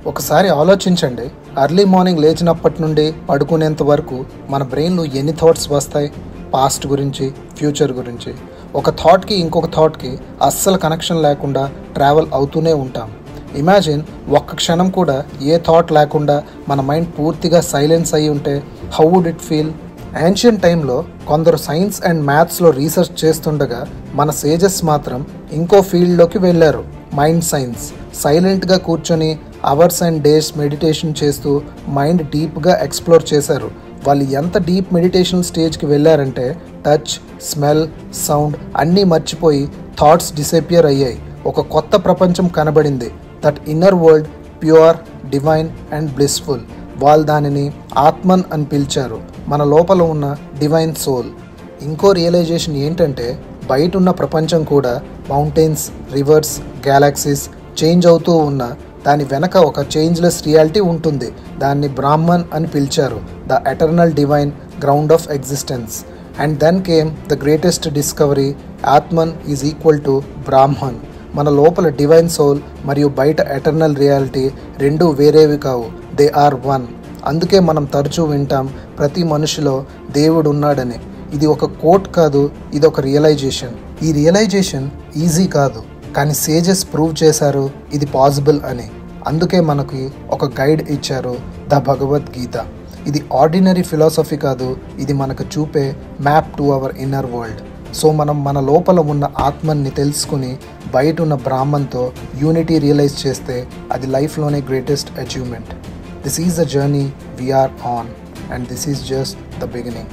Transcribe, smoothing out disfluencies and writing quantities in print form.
ఒకసారి ఆలోచించండి, early morning లేచినప్పటి నుండి పడుకునేంత వరకు మన బ్రెయిన్లో ఎన్ని థాట్స్ వస్తాయి? పాస్ట్ గురించి, ఫ్యూచర్ గురించి. ఒక థాట్కి ఇంకొక థాట్కి అస్సలు కనెక్షన్ లేకుండా ట్రావెల్ అవుతూనే ఉంటాం. ఇమాజిన్ ఒక్క క్షణం కూడా ఏ థాట్ లేకుండా మన మైండ్ పూర్తిగా సైలెన్స్ అయి ఉంటే how would it feel? Ancient టైంలో కొందరు సైన్స్ అండ్ మ్యాథ్స్లో రీసెర్చ్ చేస్తుండగా మన సేజెస్ మాత్రం ఇంకో ఫీల్డ్లోకి వెళ్ళారు, మైండ్ సైన్స్. సైలెంట్గా కూర్చొని అవర్స్ అండ్ డేస్ మెడిటేషన్ చేస్తూ మైండ్ డీప్గా ఎక్స్ప్లోర్ చేశారు. వాళ్ళు ఎంత డీప్ మెడిటేషన్ స్టేజ్కి వెళ్ళారంటే టచ్, స్మెల్, సౌండ్ అన్నీ మర్చిపోయి థాట్స్ డిసపియర్ అయ్యాయి. ఒక కొత్త ప్రపంచం కనబడింది. That inner world pure, divine and blissful. వాళ్ళు దానిని ఆత్మన్ అని పిలిచారు, మన లోపల ఉన్న డివైన్ సోల్. ఇంకో రియలైజేషన్ ఏంటంటే బయట ఉన్న ప్రపంచం కూడా మౌంటైన్స్, రివర్స్, గ్యాలక్సీస్ చేంజ్ అవుతూ ఉన్న దాని వెనక ఒక చేంజ్లెస్ రియాలిటీ ఉంటుంది. దాన్ని బ్రాహ్మణ్ అని పిలిచారు, the eternal divine ground of existence. And then came the greatest discovery, Atman is equal to Brahman. మన లోపల డివైన్ సోల్ మరియు బయట ఎటర్నల్ రియాలిటీ రెండూ వేరేవి కావు, దే ఆర్ వన్. అందుకే మనం తరచూ వింటాం ప్రతి మనిషిలో దేవుడు ఉన్నాడని. ఇది ఒక కోట్ కాదు, ఇది ఒక రియలైజేషన్. ఈ రియలైజేషన్ ఈజీ కాదు, కానీ సేజెస్ ప్రూవ్ చేశారు ఇది పాసిబుల్ అని. అందుకే మనకి ఒక గైడ్ ఇచ్చారు, ద భగవద్గీత. ఇది ఆర్డినరీ ఫిలాసఫీ కాదు, ఇది మనకు చూపే map to our inner world. So మనం మన లోపల ఉన్న ఆత్మని తెలుసుకుని బయట ఉన్న బ్రాహ్మణ్తో యూనిటీ రియలైజ్ చేస్తే అది లైఫ్లోనే greatest achievement. This is the journey we're on, and this is just the beginning.